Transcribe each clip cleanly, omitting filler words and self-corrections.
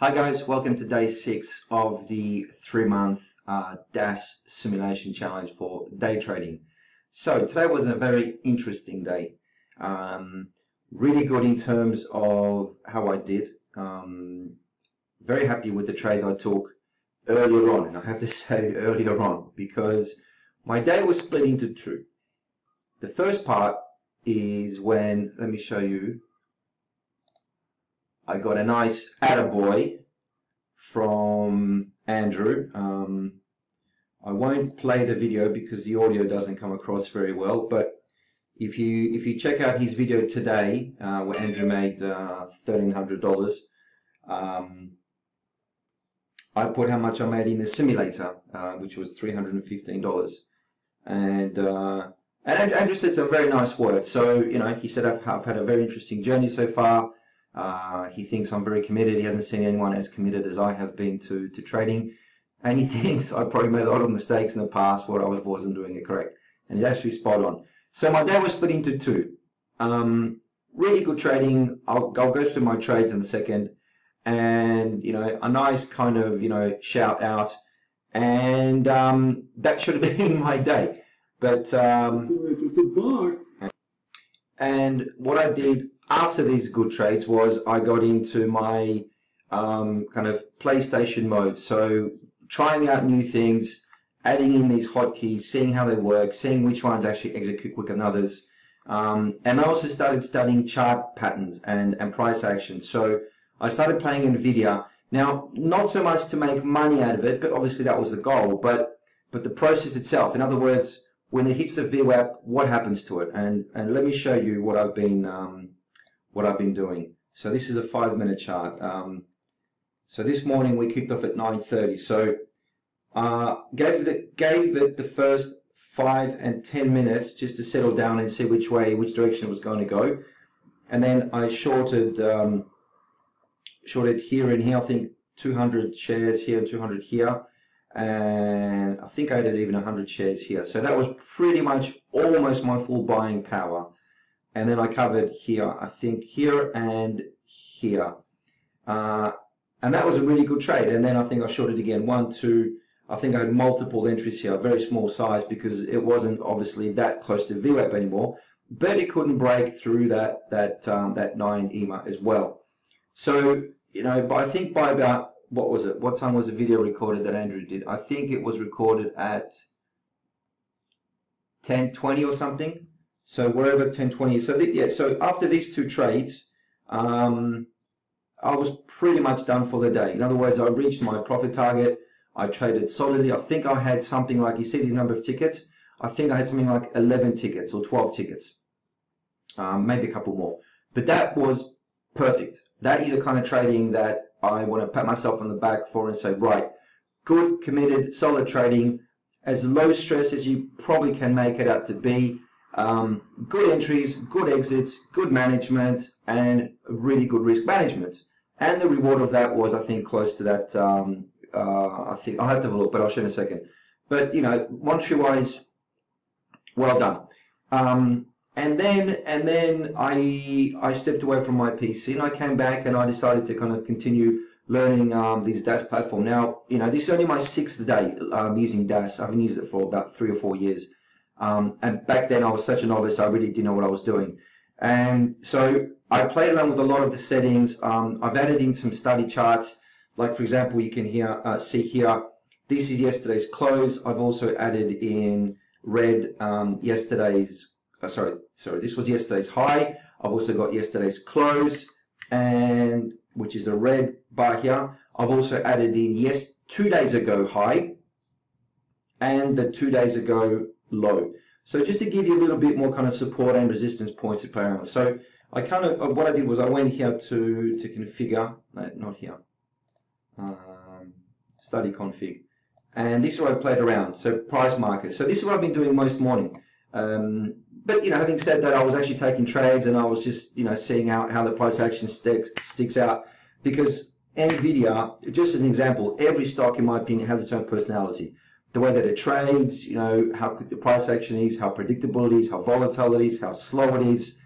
Hi guys, welcome to day 6 of the 3-month DAS simulation challenge for day trading. So today was a very interesting day. Really good in terms of how I did. Very happy with the trades I took earlier on, and I have to say earlier on because my day was split into two. The first part is when, let me show you, I got a nice attaboy from Andrew. I won't play the video because the audio doesn't come across very well, but if you check out his video today, where Andrew made $1,300, I put how much I made in the simulator, which was $315, and Andrew said some very nice words. So he said I've had a very interesting journey so far. He thinks I'm very committed. He hasn't seen anyone as committed as I have been to trading, and he thinks I probably made a lot of mistakes in the past where I wasn't doing it correct, and he's actually spot on. So my day was split into two. Really good trading. I'll go through my trades in a second, and a nice kind of shout out, and that should have been my day. But and what I did after these good trades was I got into my kind of PlayStation mode. So trying out new things, adding in these hotkeys, seeing how they work, seeing which ones actually execute quicker than others. And I also started studying chart patterns and price action. So I started playing NVIDIA. Now, not so much to make money out of it, but obviously that was the goal. But the process itself, in other words, when it hits the VWAP, what happens to it? And let me show you what I've been doing. So this is a 5-minute chart. So this morning we kicked off at 9:30. So gave it the first 5 and 10 minutes just to settle down and see which direction it was going to go, and then I shorted here and here. I think 200 shares here and 200 here, and I think I did even 100 shares here. So that was pretty much almost my full buying power. And then I covered here, I think here and here. And that was a really good trade. And then I think I shorted again, 1, 2, I think I had multiple entries here, very small size because it wasn't obviously that close to VWAP anymore, but it couldn't break through that 9 EMA as well. So, but I think by about, what was it? What time was the video recorded that Andrew did? I think it was recorded at 10:20 or something. So wherever 10:20 is. So so after these two trades, I was pretty much done for the day. In other words, I reached my profit target. I traded solidly. I think I had something like, you see these number of tickets? I think I had something like 11 tickets or 12 tickets, maybe a couple more. But that was perfect. That is the kind of trading that I want to pat myself on the back for and say, right, good, committed, solid trading, as low stress as you probably can make it out to be. Good entries, good exits, good management, and really good risk management. And the reward of that was, I think, close to that. I think I'll have to have a look, but I'll show you in a second. But monetary-wise, well done. And then I stepped away from my PC and I came back and I decided to kind of continue learning this DAS platform. Now, this is only my 6th day using DAS. I haven't used it for about 3 or 4 years. And back then I was such a novice, I really didn't know what I was doing. And so I played around with a lot of the settings. I've added in some study charts. Like, for example, you can see here, this is yesterday's close. I've also added in red yesterday's, this was yesterday's high. I've also got yesterday's close, and which is the red bar here. I've also added in 2 days ago high and the 2 days ago low. So just to give you a little bit more kind of support and resistance points to play around with. So I kind of, what I did was I went here to configure, not here, study config, and this is where I played around. So price markers. So this is what I've been doing most morning. But having said that, I was actually taking trades and I was just seeing how the price action sticks out, because NVIDIA, just as an example, every stock in my opinion has its own personality. The way that it trades, how quick the price action is, how predictable it is, how volatile it is, how slow it is,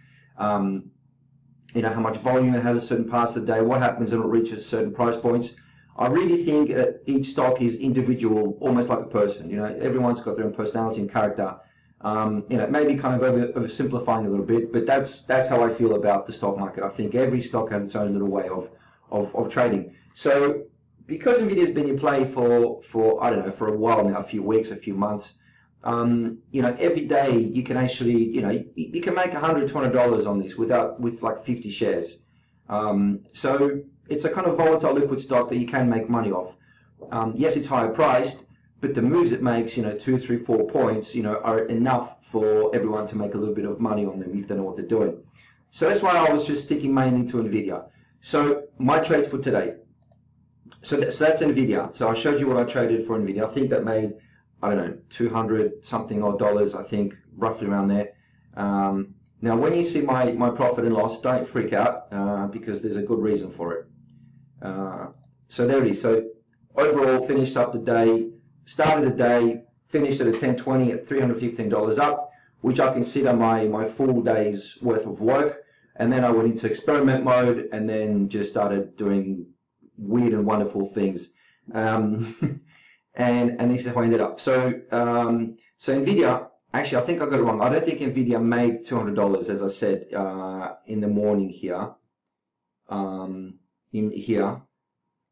you know, how much volume it has a certain part of the day, what happens when it reaches certain price points. I really think each stock is individual, almost like a person. You know, everyone's got their own personality and character. You know, maybe kind of oversimplifying a little bit, but that's how I feel about the stock market. I think every stock has its own little way of trading. So because Nvidia's been in play for I don't know, for a while now, a few weeks, a few months, you know, every day you can actually, you know, you can make $100, $200 on this with like 50 shares. So it's a kind of volatile liquid stock that you can make money off. Yes, it's higher priced, but the moves it makes, you know, 2, 3, 4 points, you know, are enough for everyone to make a little bit of money on them if they know what they're doing. So that's why I was just sticking mainly to Nvidia. So my trades for today. So that's Nvidia. So I showed you what I traded for Nvidia. I think that made, I don't know, 200 something odd dollars, I think, roughly around there. Now, when you see my profit and loss, don't freak out because there's a good reason for it. So there it is. So overall, finished up the day, started the day, finished at a 10.20 at $315 up, which I consider my full day's worth of work. And then I went into experiment mode and then just started doing weird and wonderful things. And this is how I ended up. So so Nvidia, actually, I think I got it wrong. I don't think Nvidia made $200, as I said in the morning here. In here,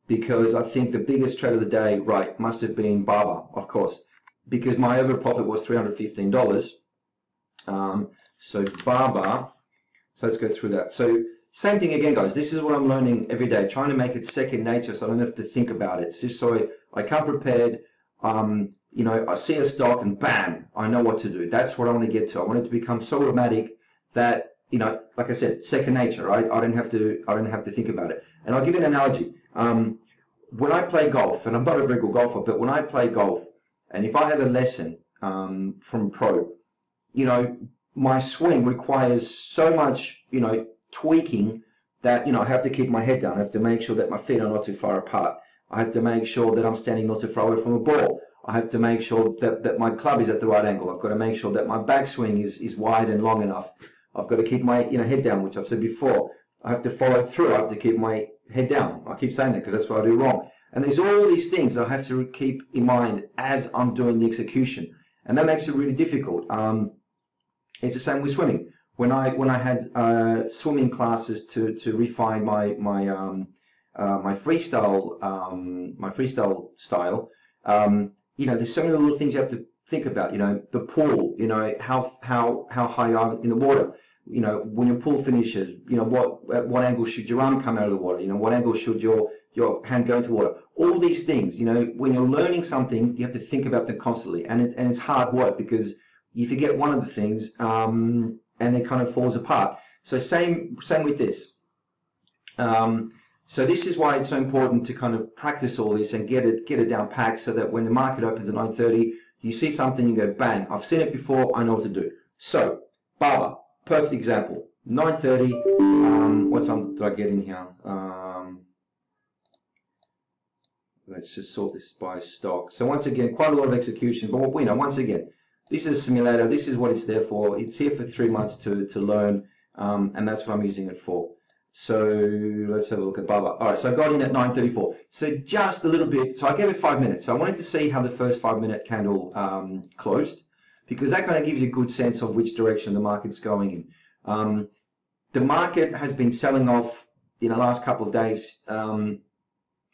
because I think the biggest trade of the day, right, must have been Barber, of course, because my over profit was $315. So Barber, so let's go through that. So same thing again, guys. This is what I'm learning every day, trying to make it second nature, so I don't have to think about it. Just so I come prepared. You know, I see a stock and bam, I know what to do. That's what I want to get to. I want it to become so automatic that, you know, like I said, second nature, right? I don't have to think about it. And I'll give you an analogy. When I play golf, and I'm not a very good golfer, but when I play golf, and if I have a lesson from pro, you know, my swing requires so much, you know, tweaking that, you know, I have to keep my head down. I have to make sure that my feet are not too far apart. I have to make sure that I'm standing not too far away from a ball. I have to make sure that my club is at the right angle. I've got to make sure that my backswing is wide and long enough. I've got to keep my head down, which I've said before. I have to follow through. I have to keep my head down. I keep saying that because that's what I do wrong. And there's all these things I have to keep in mind as I'm doing the execution, and that makes it really difficult. It's the same with swimming. When I had swimming classes to refine my freestyle style, you know, there's so many little things you have to think about. You know, the pool. You know, how high you are in the water. You know, when your pool finishes, you know, at what angle should your arm come out of the water? You know, what angle should your hand go into the water? All these things, you know, when you're learning something, you have to think about them constantly, and it's hard work because you forget one of the things, and it kind of falls apart. So same with this. So this is why it's so important to kind of practice all this and get it down packed, so that when the market opens at 9:30, you see something, you go bang, I've seen it before, I know what to do. So Barber. Perfect example. 9:30. What time did I get in here? Let's just sort this by stock. So once again, quite a lot of execution. But you know, once again, this is a simulator. This is what it's there for. It's here for 3 months to learn, and that's what I'm using it for. So let's have a look at Barber. All right. So I got in at 9:34. So just a little bit. So I gave it 5 minutes. So I wanted to see how the first 5-minute candle closed, because that kind of gives you a good sense of which direction the market's going in. The market has been selling off in the last couple of days, and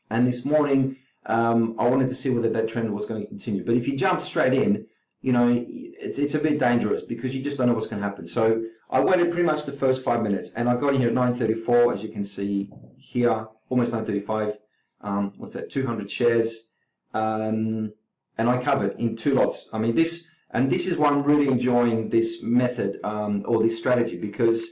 this morning I wanted to see whether that trend was going to continue. But if you jump straight in, you know, it's a bit dangerous because you just don't know what's going to happen. So I waited pretty much the first 5 minutes, and I got in here at 9:34, as you can see here, almost 9:35. What's that? 200 shares, and I covered in 2 lots. I mean, this is why I'm really enjoying this method or this strategy, because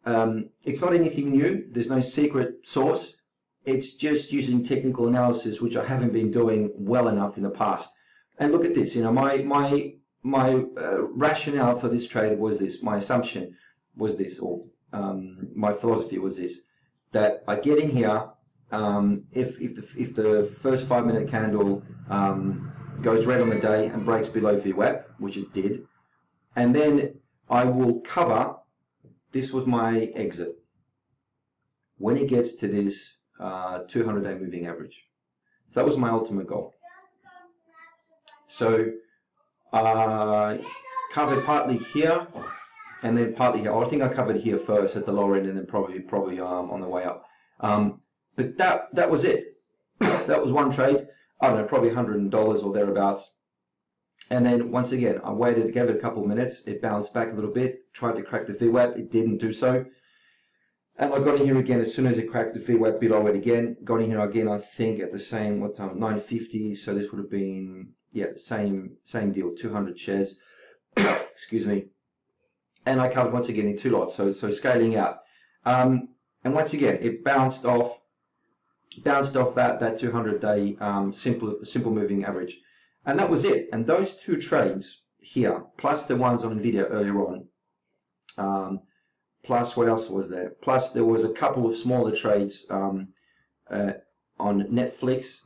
it's not anything new. There's no secret sauce. It's just using technical analysis, which I haven't been doing well enough in the past. And look at this. You know, my rationale for this trade was this. My assumption was this, or my philosophy was this: that I get in here if the first 5-minute candle goes red on the day and breaks below VWAP, which it did, and then I will cover. This was my exit. when it gets to this 200-day moving average. So that was my ultimate goal. So covered partly here and then partly here. I think I covered here first at the lower end and then probably on the way up. But that was it. That was one trade. I don't know, probably $100 or thereabouts. And then once again, I waited, gave it a couple of minutes. It bounced back a little bit, tried to crack the VWAP. It didn't do so. And I got in here again as soon as it cracked the VWAP below it again. Got in here again, I think at the same, what time, 950. So this would have been, yeah, same deal, 200 shares. Excuse me. And I covered once again in 2 lots, so scaling out. And once again, it bounced off that 200-day simple moving average. And that was it. And those 2 trades here, plus the ones on Nvidia earlier on, plus what else was there? Plus there was a couple of smaller trades on Netflix,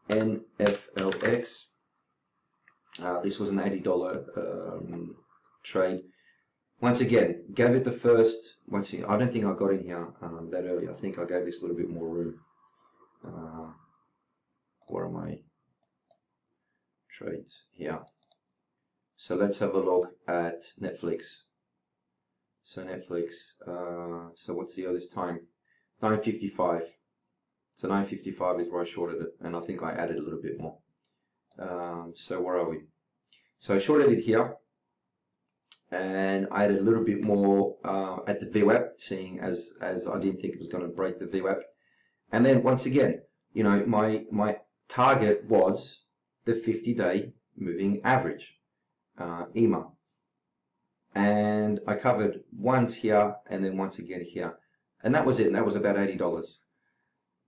NFLX. This was an $80 trade. Once again, gave it the first. I don't think I got in here that early. I think I gave this a little bit more room. Where are my trades? Here. So let's have a look at Netflix. So Netflix. So what's the other time? 9:55. So 9:55 is where I shorted it, and I think I added a little bit more. So where are we? So I shorted it here, and I added a little bit more at the VWAP, seeing as I didn't think it was going to break the VWAP. And then once again, you know, my target was the 50-day moving average, EMA. And I covered once here and then once again here. And that was it, and that was about $80.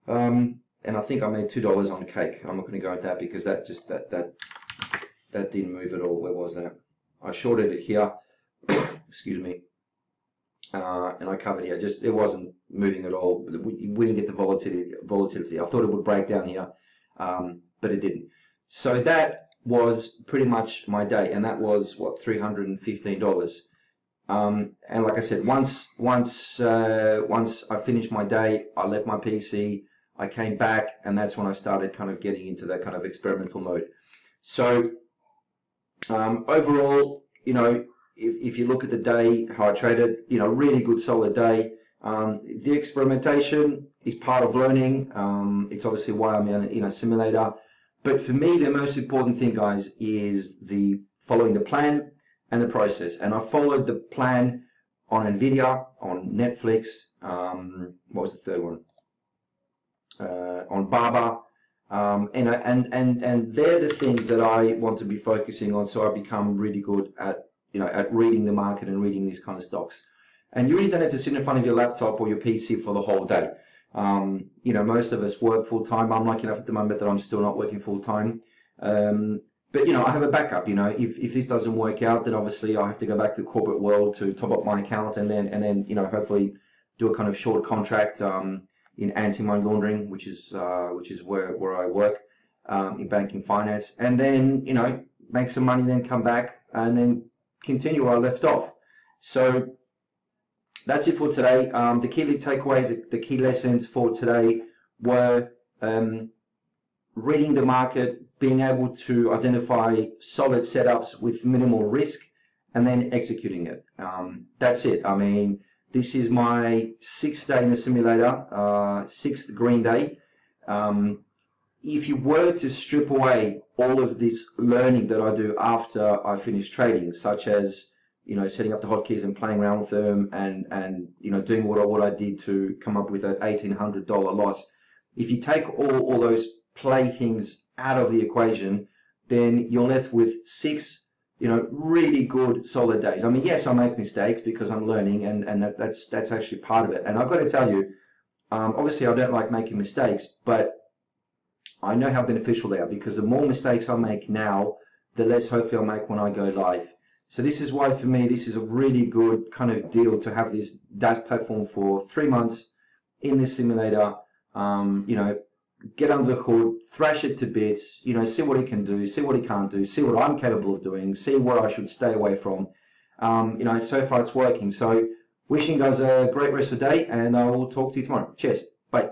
And I think I made $2 on cake. I'm not going to go into that because that didn't move at all. Where was that? I shorted it here, excuse me, and I covered here. Just it wasn't moving at all. We didn't get the volatility. I thought it would break down here, but it didn't. So that was pretty much my day, and that was what, $315. And like I said, once I finished my day, I left my PC. I came back, and that's when I started kind of getting into that kind of experimental mode. So overall, you know, if you look at the day, how I traded, you know, really good solid day. The experimentation is part of learning. It's obviously why I'm in a simulator. But for me, the most important thing, guys, is following the plan and the process. And I followed the plan on Nvidia, on Netflix. What was the third one? On Baba. And they're the things that I want to be focusing on, so I become really good at reading the market and reading these kind of stocks. And you really don't have to sit in front of your laptop or your PC for the whole day. You know, most of us work full time. I'm lucky enough at the moment that I'm still not working full time. But you know, I have a backup. You know, if this doesn't work out, then obviously I have to go back to the corporate world to top up my account, and then you know, hopefully do a kind of short contract in anti-money laundering, which is where I work in banking finance, and then you know, make some money, then come back and then continue where I left off. So that's it for today. The key takeaways, the key lessons for today were reading the market, being able to identify solid setups with minimal risk, and then executing it. That's it. I mean, this is my 6th day in the simulator, 6th green day. If you were to strip away all of this learning that I do after I finish trading, such as, you know, setting up the hotkeys and playing around with them, and you know, doing what I did to come up with that $1,800 loss. If you take all those play things out of the equation, then you're left with 6, you know, really good solid days. I mean, yes, I make mistakes because I'm learning, and that's actually part of it. And I've got to tell you, obviously I don't like making mistakes, but I know how beneficial they are, because the more mistakes I make now, the less hopefully I'll make when I go live. So this is why, for me, this is a really good kind of deal to have this DAS platform for 3 months in this simulator. You know, get under the hood, thrash it to bits, you know, see what it can do, see what it can't do, see what I'm capable of doing, see what I should stay away from. You know, so far it's working. So Wishing you guys a great rest of the day, and I will talk to you tomorrow. Cheers. Bye.